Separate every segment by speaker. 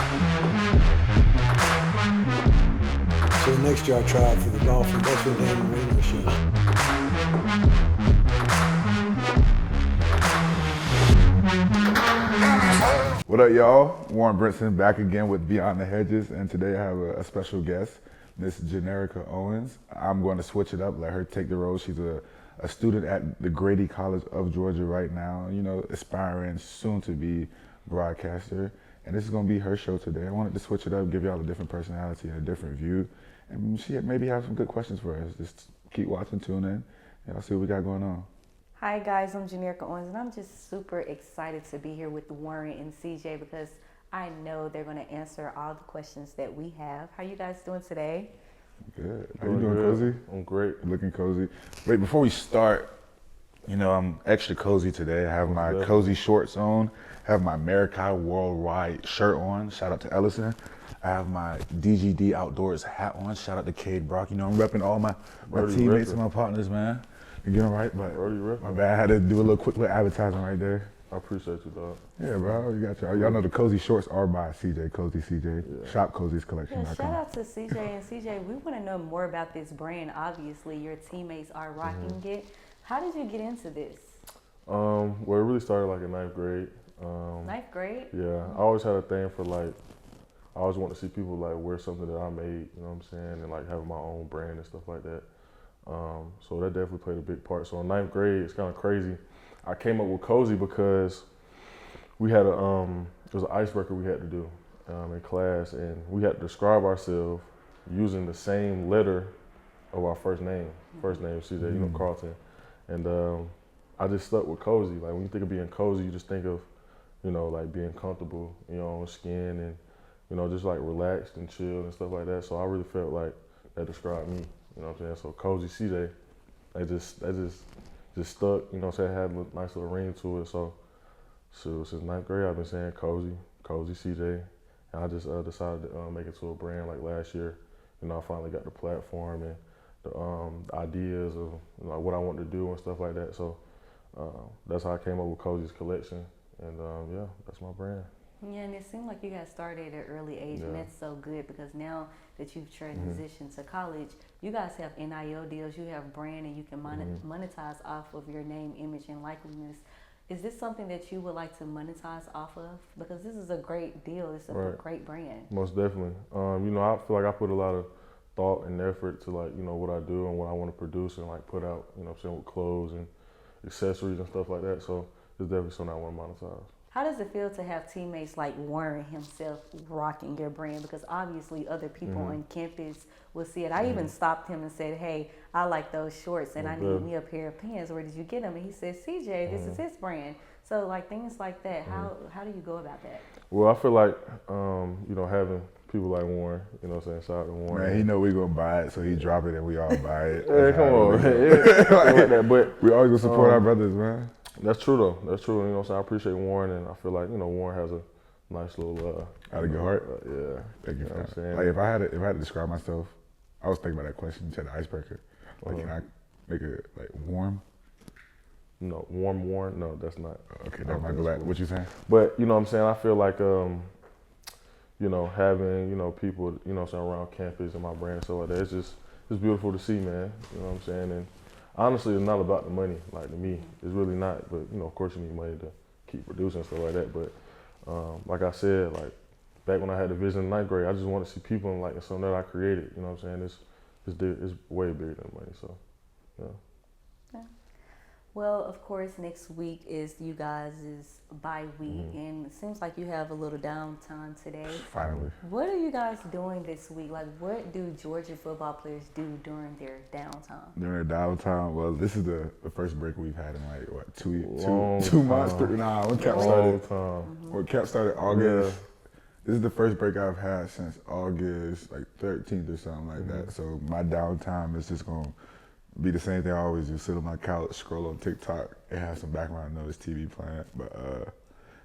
Speaker 1: So next year I try out for the Dolphins. That's your name and radio show.
Speaker 2: What up, y'all? Warren Brinson back again with Beyond the Hedges, and today I have a special guest, Miss Generica Owens. I'm going to switch it up, let her take the role. She's a student at the Grady College of Georgia right now, you know, aspiring soon to be broadcaster. And this is going to be her show today. I wanted to switch it up, give y'all a different personality and a different view. And she maybe have some good questions for us. Just keep watching, tune in, and y'all see what we got going on.
Speaker 3: Hi guys, I'm Generica Owens, and I'm just super excited to be here with Warren and CJ because I know they're going to answer all the questions that we have. How you guys doing today?
Speaker 2: Good. How you doing, Cozy?
Speaker 4: I'm great.
Speaker 2: Looking cozy. Wait, before we start, you know, I'm extra cozy today. I have my cozy shorts on, have my America Worldwide shirt on. Shout out to Ellison. I have my DGD Outdoors hat on. Shout out to Cade Brock. You know, I'm repping all my teammates and my partners, man. You getting right, but my bad. I had to do a quick little advertising right there.
Speaker 4: I appreciate you, dog.
Speaker 2: Yeah, bro. You got y'all know the cozy shorts are by CJ, Cozy CJ.
Speaker 4: Yeah.
Speaker 2: Shop Cozy's Collection.
Speaker 3: Yeah, shout out to CJ and CJ. We want to know more about this brand. Obviously, your teammates are rocking it. How did you get into this?
Speaker 4: Well, it really started like in ninth grade.
Speaker 3: Ninth grade?
Speaker 4: Yeah, I always had a thing for like, I always want to see people like wear something that I made, you know what I'm saying, and like having my own brand and stuff like that. So that definitely played a big part. So in ninth grade, it's kind of crazy. I came up with Cozy because we had it was an icebreaker we had to do in class, and we had to describe ourselves using the same letter of our first name. First name, CJ, you know, Carlton. And I just stuck with Cozy. Like when you think of being cozy, you just think of, you know, like being comfortable in your own skin and, you know, just like relaxed and chill and stuff like that. So I really felt like that described me. You know what I'm saying? So Cozy CJ, that just stuck, you know what I'm saying? It had a nice little ring to it. So since ninth grade, I've been saying Cozy CJ. And I just decided to make it to a brand like last year. You know, I finally got the platform and the ideas of, you know, what I wanted to do and stuff like that. So that's how I came up with Cozy's collection. And yeah, that's my brand.
Speaker 3: Yeah, and it seemed like you got started at an early age, and that's so good because now that you've transitioned to college, you guys have NIL deals, you have brand, and you can monetize off of your name, image, and likeliness. Is this something that you would like to monetize off of? Because this is a great deal. It's a great brand.
Speaker 4: Most definitely. You know, I feel like I put a lot of thought and effort to like, you know, what I do and what I want to produce and like put out, you know what I'm saying, with clothes and accessories and stuff like that. So it's definitely something I want to monetize.
Speaker 3: How does it feel to have teammates like Warren himself rocking your brand? Because obviously other people on campus will see it. I even stopped him and said, hey, I like those shorts and I need me a pair of pants. Where did you get them? And he said, CJ, this is his brand. So like things like that, how do you go about that?
Speaker 4: Well, I feel like, you know, having people like Warren, you know what I'm saying, shout out to Warren.
Speaker 2: Man, he know we gonna buy it, so he drop it and we all buy it.
Speaker 4: Yeah, come on. Like that, but
Speaker 2: we always gonna support our brothers, man.
Speaker 4: That's true though. That's true. You know what I'm saying? I appreciate Warren, and I feel like, you know, Warren has a nice little
Speaker 2: out of good heart.
Speaker 4: Yeah.
Speaker 2: Thank you.
Speaker 4: You know what I'm saying?
Speaker 2: Like if I had to describe myself, I was thinking about that question. You said the icebreaker. Like can I make it like warm?
Speaker 4: No, warm. No, that's not.
Speaker 2: Okay, never mind. Go back. What you saying?
Speaker 4: But you know what I'm saying? I feel like you know, having, you know, people, you know what I'm saying, around campus and my brand and stuff like that, it's beautiful to see, man. You know what I'm saying? And honestly, it's not about the money, like to me. It's really not. But, you know, of course you need money to keep producing and stuff like that. But like I said, like back when I had the vision in ninth grade, I just want to see people in like something that I created. You know what I'm saying? It's way bigger than money. So, yeah.
Speaker 3: Well, of course, next week is you guys' bye week, and it seems like you have a little downtime today.
Speaker 2: Finally.
Speaker 3: What are you guys doing this week? Like, what do Georgia football players do during their downtime?
Speaker 2: During their downtime, well, this is the first break we've had in like what two months. When camp started August.
Speaker 4: Yeah.
Speaker 2: This is the first break I've had since August like 13th or something like that. So my downtime is just gonna be the same thing I always do, sit on my couch, scroll on TikTok, and have some background noise TV playing. But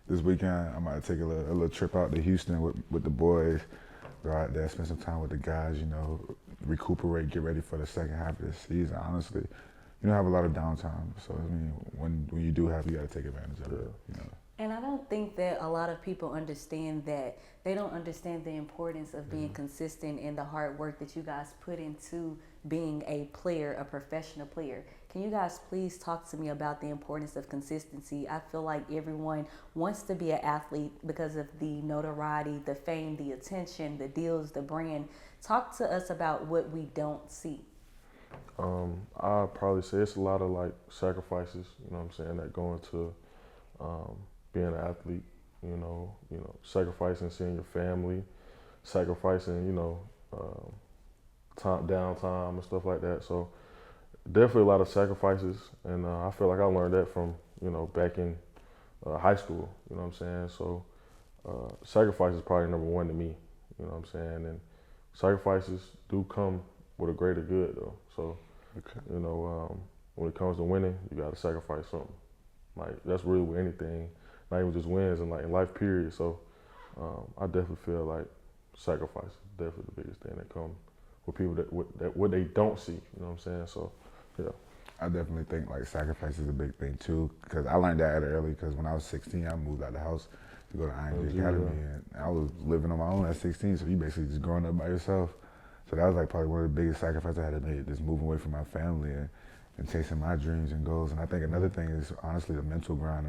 Speaker 2: this weekend, I might take a little trip out to Houston with the boys, go out there, spend some time with the guys, you know, recuperate, get ready for the second half of the season. Honestly, you don't have a lot of downtime. So, I mean, when you do have, you got to take advantage of it, you know.
Speaker 3: And I don't think that a lot of people understand that. They don't understand the importance of being consistent and the hard work that you guys put into being a player, a professional player. Can you guys please talk to me about the importance of consistency? I feel like everyone wants to be an athlete because of the notoriety, the fame, the attention, the deals, the brand. Talk to us about what we don't see.
Speaker 4: I'd probably say it's a lot of like sacrifices, you know what I'm saying, that go into being an athlete, sacrificing seeing your family, sacrificing, downtime and stuff like that. So definitely a lot of sacrifices, and I feel like I learned that from, back in high school, you know what I'm saying? So sacrifice is probably number one to me, you know what I'm saying? And sacrifices do come with a greater good though. So, when it comes to winning, you gotta sacrifice something. Like that's really with anything, not even just wins and like in life period. So I definitely feel like sacrifice is definitely the biggest thing that comes with people that what they don't see, you know what I'm saying? So, yeah.
Speaker 2: I definitely think like sacrifice is a big thing too, because I learned that early. Because when I was 16, I moved out of the house to go to IMG Academy, and I was living on my own at 16. So you basically just growing up by yourself. So that was like probably one of the biggest sacrifices I had to make, just moving away from my family and chasing my dreams and goals. And I think another thing is honestly the mental grind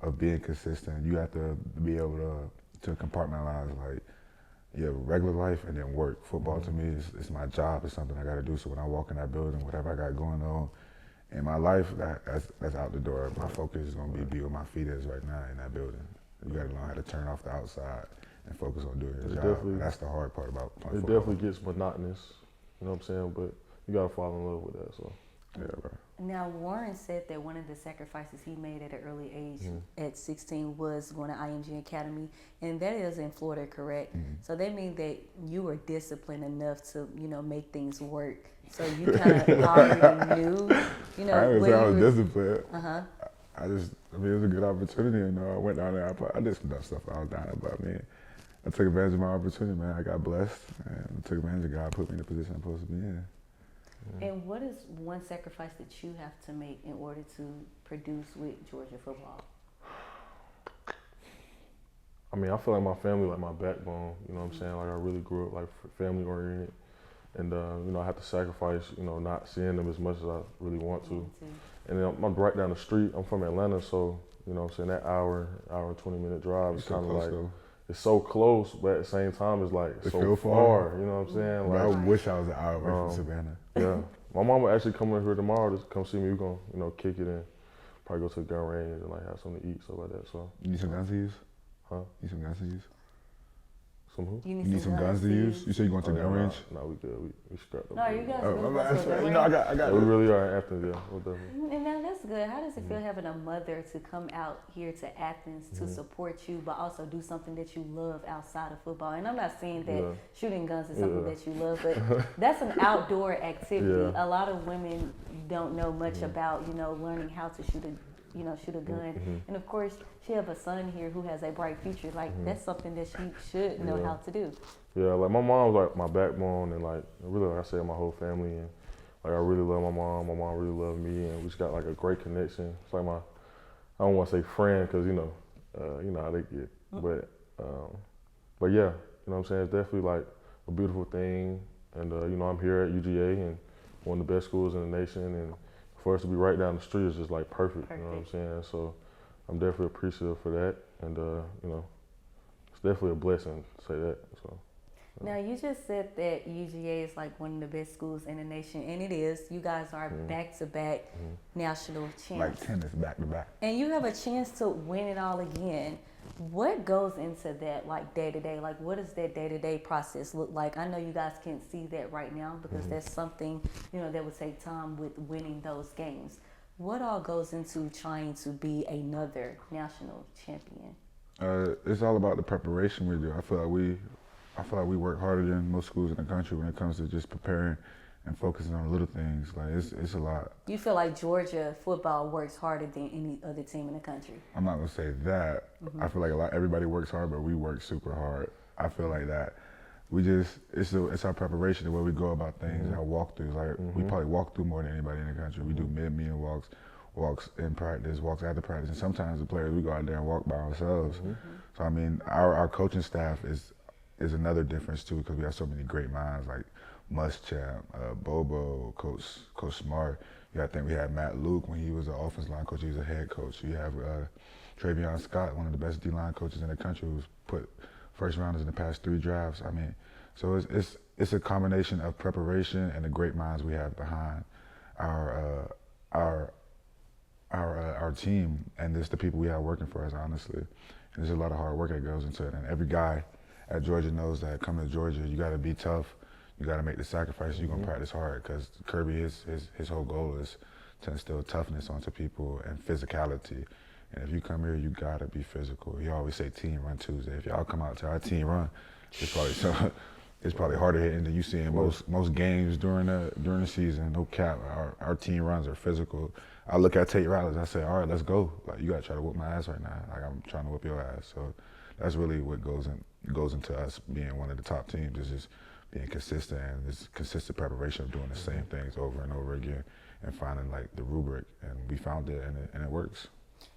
Speaker 2: of being consistent. You have to be able to compartmentalize like your regular life and then work. Football to me is my job. It's something I got to do. So when I walk in that building, whatever I got going on in my life, that's out the door. My focus is going to be where my feet is right now in that building. You got to learn how to turn off the outside and focus on doing your job. And that's the hard part about playing football.
Speaker 4: It definitely gets monotonous, you know what I'm saying? But you got to fall in love with that, so.
Speaker 2: Yeah, bro.
Speaker 3: Now, Warren said that one of the sacrifices he made at an early age, at 16, was going to IMG Academy, and that is in Florida, correct? So that means that you were disciplined enough to, make things work. So you kind of already knew,
Speaker 2: I didn't say I was disciplined. I mean, it was a good opportunity, I went down there. I did some dumb stuff when I was down there, but I mean, I took advantage of my opportunity, man. I got blessed and took advantage of God, put me in the position I'm supposed to be in.
Speaker 3: And what is one sacrifice that you have to make in order to produce with Georgia football?
Speaker 4: I mean, I feel like my family, like my backbone, you know what I'm saying? Like I really grew up like family oriented, and I have to sacrifice, not seeing them as much as I really want to. And then I'm right down the street. I'm from Atlanta, so you know what I'm saying, that hour and 20-minute drive is kind of like though. It's so close, but at the same time it's like it's so far. You know what I'm saying? Like,
Speaker 2: I wish I was an hour away from Savannah.
Speaker 4: Yeah, my mama actually coming here tomorrow to come see me. We're gonna, kick it in, probably go to the gun range and like have something to eat, stuff like that. So
Speaker 2: you need some guns to use?
Speaker 4: Huh?
Speaker 2: You need some guns to use?
Speaker 4: Some who?
Speaker 3: You
Speaker 2: need some guns to use? You say you going to the gun range?
Speaker 4: No, we good. We strapped up.
Speaker 3: No, you guys
Speaker 2: I got
Speaker 4: we really are in Athens, yeah. We'll definitely.
Speaker 3: And now that's good. How does it feel having a mother to come out here to Athens to support you, but also do something that you love outside of football? And I'm not saying that shooting guns is something that you love, but that's an outdoor activity. A lot of women don't know much about, learning how to shoot a gun. And of course, she have a son here who has a bright future. Like that's something that she should know how to do.
Speaker 4: Yeah, like my mom's like my backbone, and like really, like I said, my whole family, and like I really love my mom. My mom really loved me, and we just got like a great connection. It's like I don't want to say friend because you know how they get, but yeah, you know what I'm saying. It's definitely like a beautiful thing, and I'm here at UGA and one of the best schools in the nation, and for us to be right down the street is just like perfect. You know what I'm saying? So I'm definitely appreciative for that, and it's definitely a blessing to say that. So.
Speaker 3: Now, you just said that UGA is like one of the best schools in the nation, and it is. You guys are back-to-back national champs.
Speaker 2: Like tennis, back-to-back.
Speaker 3: And you have a chance to win it all again. What goes into that, like day-to-day? Like, what does that day-to-day process look like? I know you guys can't see that right now because that's something, that would take time with winning those games. What all goes into trying to be another national champion?
Speaker 2: It's all about the preparation we do. I feel like we work harder than most schools in the country when it comes to just preparing and focusing on little things. Like it's a lot.
Speaker 3: You feel like Georgia football works harder than any other team in the country? I
Speaker 2: I'm not gonna say that. I feel like everybody works hard, but we work super hard. I feel like that. It's our preparation, the way we go about things, our walkthroughs. Like we probably walk through more than anybody in the country. We do mid-meeting walks walks in practice, walks after practice, and sometimes the players we go out there and walk by ourselves.
Speaker 4: Mm-hmm.
Speaker 2: So I mean, our coaching staff is another difference too, because we have so many great minds like Muschamp, Bobo, Coach Smart. I think we had Matt Luke when he was an offensive line coach. He was a head coach. You have Travion Scott, one of the best D-line coaches in the country, who's put first rounders in the past 3 drafts. I mean, so it's a combination of preparation and the great minds we have behind our team, and it's the people we have working for us, honestly. And there's a lot of hard work that goes into it, and every guy at Georgia knows that coming to Georgia, you got to be tough. You got to make the sacrifices. You're going to practice hard, because Kirby, his whole goal is to instill toughness onto people and physicality. And if you come here, you got to be physical. He always say team run Tuesday. If y'all come out to our team run, it's probably harder hitting than you see in most games during the season. No cap. Our team runs are physical. I look at Tate Rallies, I say, all right, let's go. Like, you got to try to whoop my ass right now. Like, I'm trying to whoop your ass. So that's really what goes into us being one of the top teams, is just being consistent, and this consistent preparation of doing the same things over and over again and finding like the rubric, and we found it, and it works.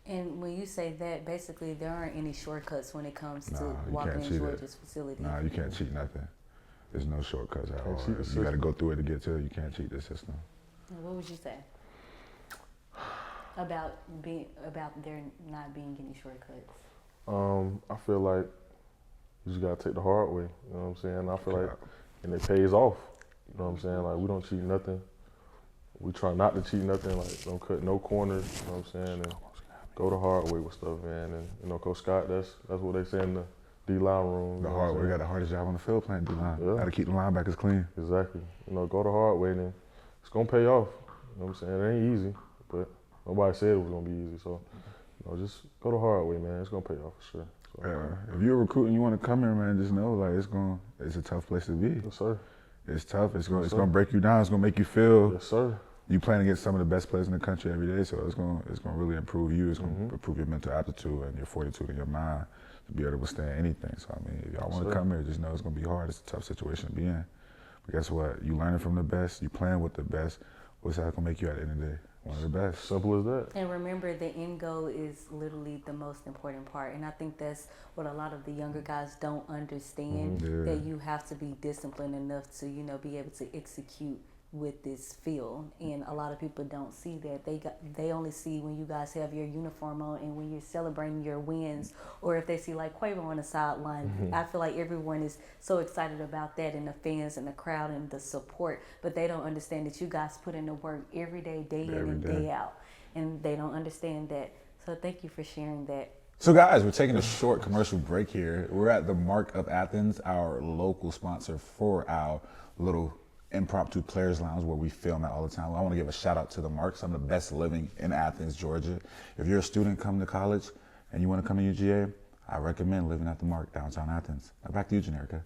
Speaker 3: And when you say that, basically there aren't any shortcuts when it comes to walking in Georgia's facility.
Speaker 2: Nah, you can't cheat nothing. There's no shortcuts at all. You got to go through it to get to it. You can't cheat the system.
Speaker 3: What would you say about there not being any shortcuts?
Speaker 4: I feel like you just gotta take the hard way. You know what I'm saying? I feel like, and it pays off. You know what I'm saying? Like, we don't cheat nothing. We try not to cheat nothing. Like, don't cut no corners. You know what I'm saying? And go the hard way with stuff, man. And you know, Coach Scott, that's what they say in the D-line room.
Speaker 2: The hard way. We got the hardest job on the field playing D-line.
Speaker 4: Yeah.
Speaker 2: Got to keep the linebackers clean.
Speaker 4: Exactly. You know, go the hard way, then it's gonna pay off. You know what I'm saying? It ain't easy, but nobody said it was gonna be easy. So, you know, just go the hard way, man. It's gonna pay off for sure. So,
Speaker 2: yeah. If you're a recruit and you want to come here, man, just know like it's a tough place to be.
Speaker 4: Yes, sir.
Speaker 2: It's tough. It's gonna break you down. It's gonna make you feel.
Speaker 4: Yes, sir.
Speaker 2: You playing against some of the best players in the country every day, so it's gonna really improve you. It's gonna improve your mental aptitude and your fortitude and your mind to be able to withstand anything. So I mean, if y'all want to come here, just know it's gonna be hard. It's a tough situation to be in. But guess what? You learning from the best. You playing with the best. What's that gonna make you at the end of the day? One of the best.
Speaker 4: Simple as that.
Speaker 3: And remember, the end goal is literally the most important part. And I think that's what a lot of the younger guys don't understand, that you have to be disciplined enough to, you know, be able to execute with this field. And a lot of people don't see that. They only see when you guys have your uniform on and when you're celebrating your wins, or if they see like Quavo on the sideline. I feel like everyone is so excited about that, and the fans and the crowd and the support, but they don't understand that you guys put in the work every day, day in and day out, and they don't understand that. So thank you for sharing that.
Speaker 5: So guys, we're taking a short commercial break here. We're at the Mark of Athens, our local sponsor for our little impromptu players lounge where we film at all the time. I want to give a shout out to the Mark, some of the best living in Athens, Georgia. If you're a student coming to college and you want to come to UGA, I recommend living at the Mark, downtown Athens. Now back to you, Generica.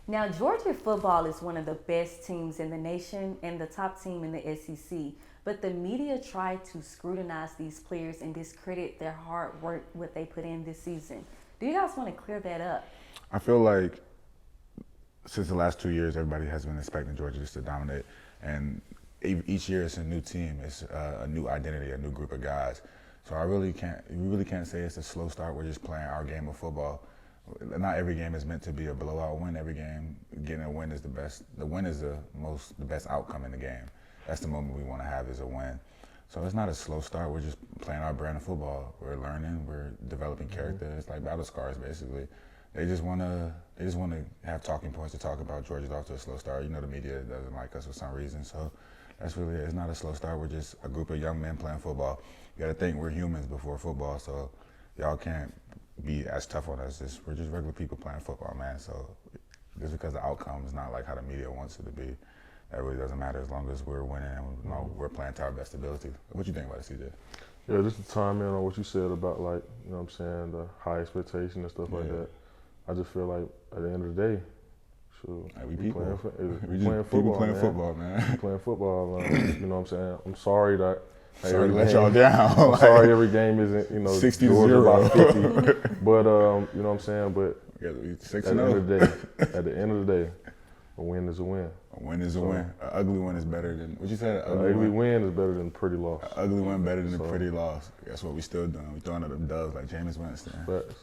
Speaker 3: Now, Georgia football is one of the best teams in the nation and the top team in the SEC. But the media try to scrutinize these players and discredit their hard work, what they put in this season. Do you guys want to clear that up?
Speaker 2: I feel like since the last 2 years, everybody has been expecting Georgia just to dominate. And each year it's a new team. It's a new identity, a new group of guys. So we really can't say it's a slow start. We're just playing our game of football. Not every game is meant to be a blowout win. Every game, getting a win is the best. The win is the best outcome in the game. That's the moment we want to have, is a win. So it's not a slow start. We're just playing our brand of football. We're learning. We're developing character. It's like battle scars, basically. They just want to have talking points to talk about Georgia's off to a slow start. You know, the media doesn't like us for some reason. So that's really it. It's not a slow start. We're just a group of young men playing football. You got to think we're humans before football. So y'all can't be as tough on us. We're just regular people playing football, man. So just because the outcome is not like how the media wants it to be, that really doesn't matter as long as we're winning and we're playing to our best ability. What you think about it, CJ?
Speaker 4: Yeah, just to chime in on what you said about, like, you know what I'm saying, the high expectation and stuff like that. I just feel like at the end of the day, we playing football,
Speaker 2: playing football, man.
Speaker 4: We playing football, you know what I'm saying? I'm sorry that
Speaker 2: sorry to let y'all down.
Speaker 4: I'm sorry every game isn't, you know,
Speaker 2: 60-0
Speaker 4: about 50. But you know what I'm saying? But
Speaker 2: at
Speaker 4: the end of the day, A win is a win.
Speaker 2: A win is a win. An ugly win is better than what you said.
Speaker 4: An ugly win is better than a pretty loss.
Speaker 2: An ugly win better than a pretty loss. That's what we still doing. We throwing out them doves like Jameis Winston.
Speaker 4: Facts.